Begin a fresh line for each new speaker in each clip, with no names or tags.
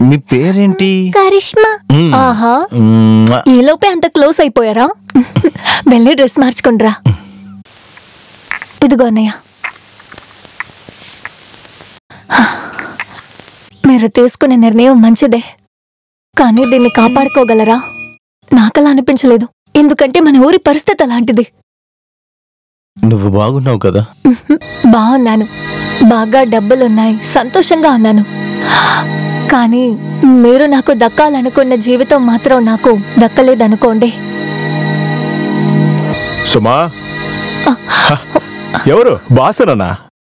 మీ పేరేంటి?
కరిష్మా. ఆహా, ఈలోపే అంత క్లోజ్ అయిపోయారా? వెళ్ళి డ్రెస్ మార్చుకుండ్రా. ఇదిగో అన్నయ్య, మీరు తీసుకునే నిర్ణయం మంచిదే, కానీ దీన్ని కాపాడుకోగలరా? నాకలా అనిపించలేదు, ఎందుకంటే మన ఊరి పరిస్థితి అలాంటిది.
నువ్వు బాగున్నావు కదా?
బాగున్నాను, బాగా డబ్బులున్నాయి, సంతోషంగా ఉన్నాను. కానీ మీరు నాకు దక్కాలనుకున్న జీవితం మాత్రం నాకు దక్కలేదనుకోండి.
సుమా, ఎవరు? బాసనన్నా?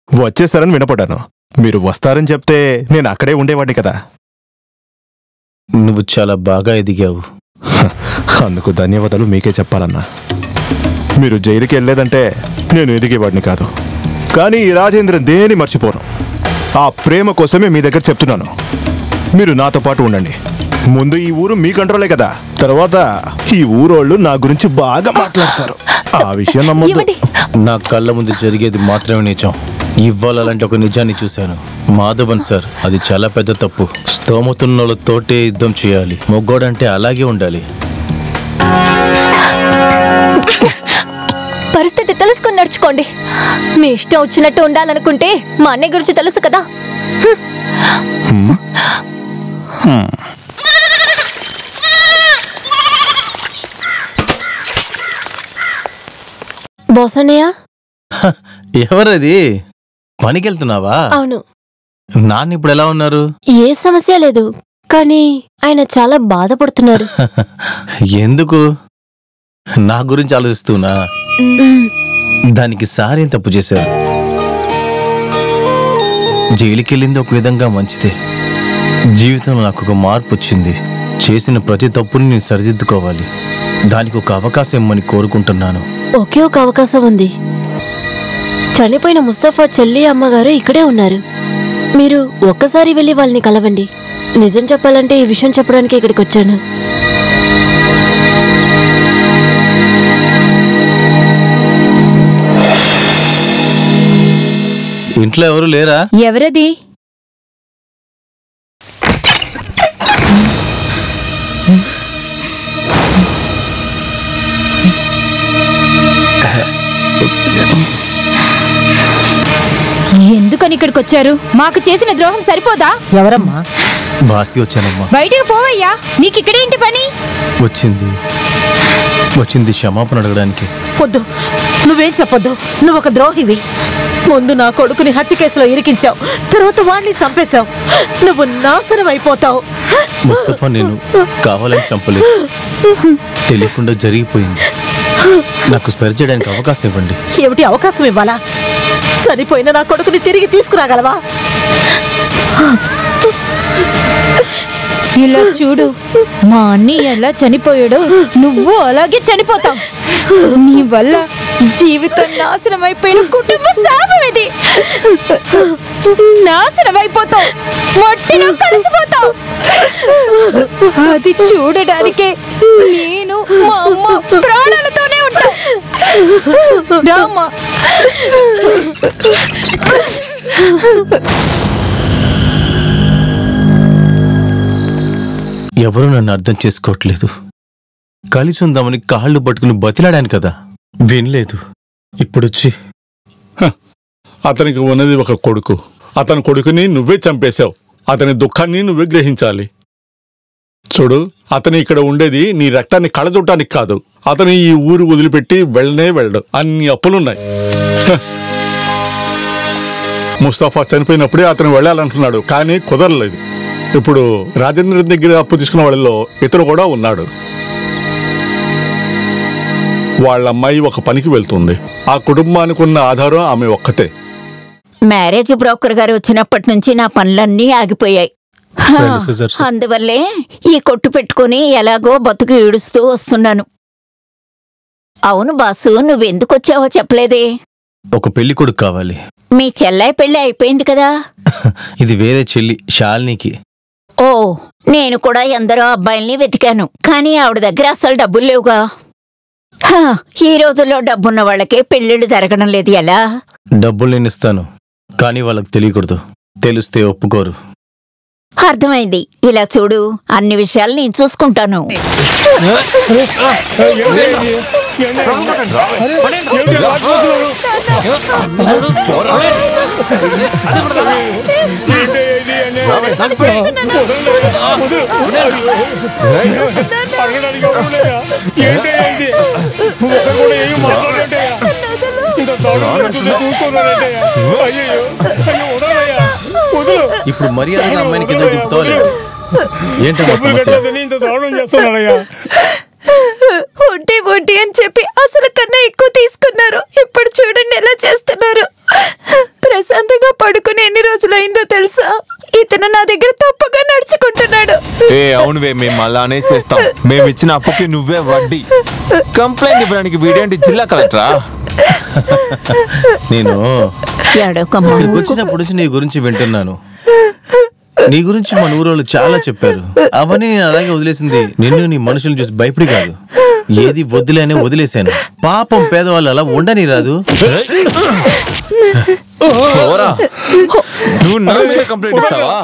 వచ్చేసారని వినపడ్డాను. మీరు వస్తారని చెప్తే నేను అక్కడే ఉండేవాడిని కదా.
నువ్వు చాలా బాగా ఎదిగావు.
అందుకు ధన్యవాదాలు మీకే చెప్పాలన్నా. మీరు జైలుకి వెళ్ళలేదంటే నేను ఎదిగేవాడిని కాదు. కానీ ఈ రాజేంద్రన్ దేని మర్చిపోను. ఆ ప్రేమ కోసమే మీ దగ్గర చెప్తున్నాను. మీరు నాతో పాటు ఉండండి. ముందు ఈ ఊరు మీ కంట్రోలే కదా, తర్వాత ఈ ఊరోళ్ళు నా గురించి బాగా మాట్లాడతారు. ఆ విషయం నమ్మొద్దు.
నా కళ్ళ ముందు జరిగేది మాత్రమే నిజం. ఇవాళ అలాంటి ఒక నిజాన్ని చూశాను. మాధవన్ సార్, అది చాలా పెద్ద తప్పు. స్తోమతున్నోళ్ళతోటే యుద్ధం చేయాలి. మొగ్గోడంటే అలాగే ఉండాలి.
పరిస్థితి తెలుసుకుని నడుచుకోండి. మీ ఇష్టం వచ్చినట్టు ఉండాలనుకుంటే మా అన్నయ్య గురించి తెలుసు కదా.
బోసన్నయ్య,
ఎవరది? పనికెళ్తున్నావా?
అవును.
నాన్న ఇప్పుడు ఎలా ఉన్నారు?
ఏ సమస్య లేదు, కానీ ఆయన చాలా బాధపడుతున్నారు.
ఎందుకు? నా గురించి ఆలోచిస్తున్నా? దానికి సారేం తప్పు చేశారు? జైలుకెళ్ళింది ఒక విధంగా మంచిదే. జీవితంలో నాకు ఒక మార్పు వచ్చింది. చేసిన ప్రతి తప్పుని నేను సరిదిద్దుకోవాలి. దానికి ఒక అవకాశం ఇమ్మని కోరుకుంటున్నాను.
ఒకే ఒక అవకాశం ఉంది. చనిపోయిన ముస్తఫా చెల్లి అమ్మగారు ఇక్కడే ఉన్నారు. మీరు ఒక్కసారి వెళ్ళి వాళ్ళని కలవండి. నిజం చెప్పాలంటే ఈ విషయం చెప్పడానికి ఇక్కడికి వచ్చాను.
ఇంట్లో ఎవరు లేరా?
ఎవరది? ఎందుకని ఇక్కడికి వచ్చారు? మాకు చేసిన ద్రోహం సరిపోదా?
ఎవరమ్మా?
బాసి వచ్చానమ్మా.
బయటికి పోవయ్యా, నీకు ఇక్కడేంటి పని?
వచ్చింది క్షమాపణ అడగడానికి.
వద్దు, నువ్వేం చెప్పొద్దు. నువ్వు ఒక ద్రోహివి. ముందు నా కొడుకుని హత్య కేసులో ఇరికించావు, తర్వాత వాణ్ణి చంపేశావు. నువ్వు నాశనం అయిపోతావు.
ముస్తఫా నేను కావాలని చంపలేదు, తెలియకుండా జరిగిపోయింది. నాకు సరి చేయడానికి అవకాశం ఇవ్వండి.
ఏమిటి అవకాశం ఇవ్వాలా? చనిపోయిన నా కొడుకుని తిరిగి తీసుకురాగలవా?
ఇలా చూడు, మా అన్నయ్య ఎలా చనిపోయాడో నువ్వు అలాగే చనిపోతావు. నీ వల్ల జీవితం నాశనం అయిపోయిన కుటుంబ శాపం ఇది. నాశనం అయిపోతావు, మట్టిలో కలిసిపోతావు. అది చూడడానికే నేను మా అమ్మ ప్రాణాలతోనే ఉంటా. రామ్మా.
ఎవరూ నన్ను అర్థం చేసుకోవట్లేదు. కలిసి ఉందామని కాళ్ళు పట్టుకుని బతిలాడాను కదా, వినలేదు. ఇప్పుడొచ్చి
అతనికి ఉన్నది ఒక కొడుకు. అతని కొడుకుని నువ్వే చంపేశావు. అతని దుఃఖాన్ని నువ్వే గ్రహించాలి. చూడు, అతను ఇక్కడ ఉండేది నీ రక్తాన్ని కళదొట్టడానికి కాదు. అతను ఈ ఊరు వదిలిపెట్టి వెళ్ళడు. అన్ని అప్పులున్నాయి. ముస్తఫా చనిపోయినప్పుడే అతను వెళ్ళాలంటున్నాడు, కానీ కుదరలేదు. ఇప్పుడు రాజేంద్ర దగ్గర అప్పు తీసుకున్న వాళ్ళలో ఇతను కూడా ఉన్నాడు. వాళ్ళ అమ్మాయి ఒక పనికి వెళ్తుంది. ఆ కుటుంబానికి ఉన్న ఆధారం ఆమె ఒక్కతే.
మ్యారేజ్ బ్రోకర్ గారు వచ్చినప్పటి నుంచి నా పనులన్నీ ఆగిపోయాయి. అందువల్లే ఈ కొట్టు పెట్టుకుని ఎలాగో బతుకు ఈడుస్తూ వస్తున్నాను. అవును బాసు, నువ్వెందుకొచ్చావో చెప్పలేదే?
ఒక పెళ్లి కొడుకు కావాలి.
మీ చెల్లాయి పెళ్లి అయిపోయింది కదా.
ఇది వేరే చెల్లి, శాలినికి.
ఓ, నేను కూడా ఎందరో అబ్బాయిల్ని వెతికాను, కానీ ఆవిడ దగ్గర అసలు డబ్బులు లేవుగా. ఈ రోజుల్లో డబ్బున్న వాళ్ళకే పెళ్లిళ్ళు జరగడం లేదు. ఎలా?
డబ్బులు నేను ఇస్తాను, కానీ వాళ్ళకి తెలియకూడదు. తెలిస్తే ఒప్పుకోరు.
అర్థమైంది. ఇలా చూడు, అన్ని విషయాలు నేను చూసుకుంటాను.
ఇప్పుడు మర్యాదగా అమ్మాయిని కింద దింపుతావాలి. ఏంటమ్మా సమస్య?
వడ్డీ వడ్డీ అని చెప్పి అసలు కన్నా ఎక్కువ తీసుకున్నారు. ఇప్పుడు చూడండి ఎలా చేస్తున్నారు. ప్రశాంతంగా పడుకుని ఎన్ని రోజులైందో తెలుసా? ఇతను నా దగ్గర తప్పుగా నడుచుకుంటున్నాడు.
అవునువే, మేము అలానే చేస్తాం. మేము ఇచ్చిన అప్పుకి నువ్వే వడ్డీ. కంప్లైంట్ ఇవ్వడానికి వీడేంటి జిల్లా కలెక్టరా?
నేను ఇక్కడికి వచ్చినప్పుడు నీ గురించి వింటున్నాను. నీ గురించి మన ఊరోళ్ళు చాలా చెప్పారు. అవన్నీ నేను అలాగే వదిలేసింది నిన్ను నీ మనుషులను చూసి భయపడి కాదు. ఏది వదిలేనే వదిలేశాను. పాపం పేదవాళ్ళు అలా ఉండని రాదు.
నువ్వు నా మీద కంప్లైంట్ ఇస్తావా?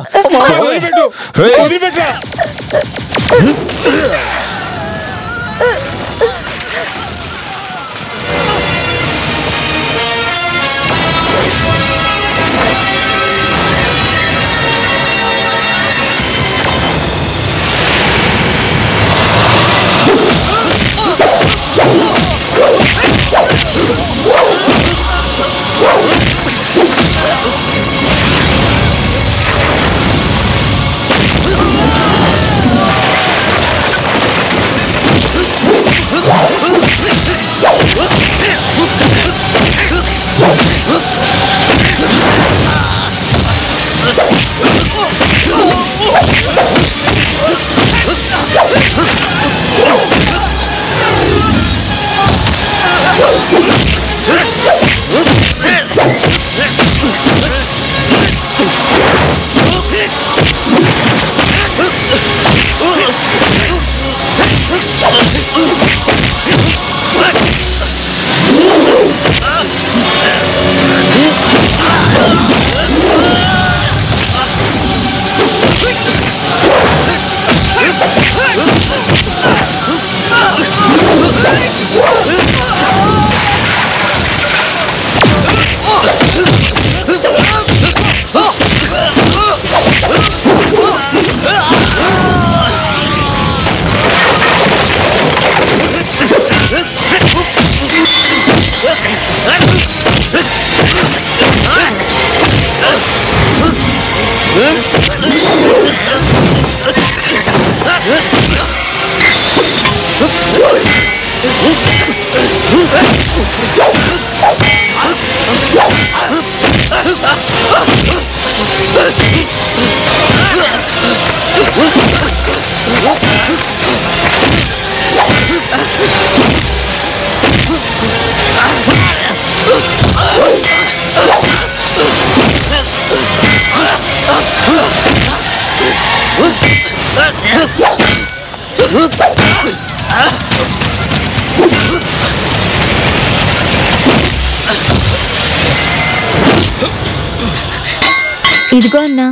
ఇదిగో అన్నా.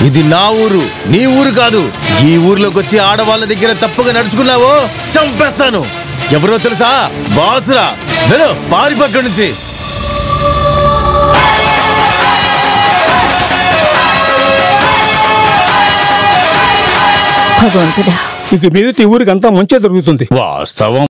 ఇది నా ఊరు, నీ ఊరు కాదు. ఈ ఊర్లోకి వచ్చి ఆడవాళ్ళ దగ్గర తప్పుగా నడుచుకున్నావో చంపేస్తాను. ఎవరో తెలుసా? బాసురా. వెళ్ళు, పారిపక్క నుంచి.
భగవంతుడా,
ఇక మీద ఊరికి అంతా మంచి జరుగుతుంది.
వాస్తవం.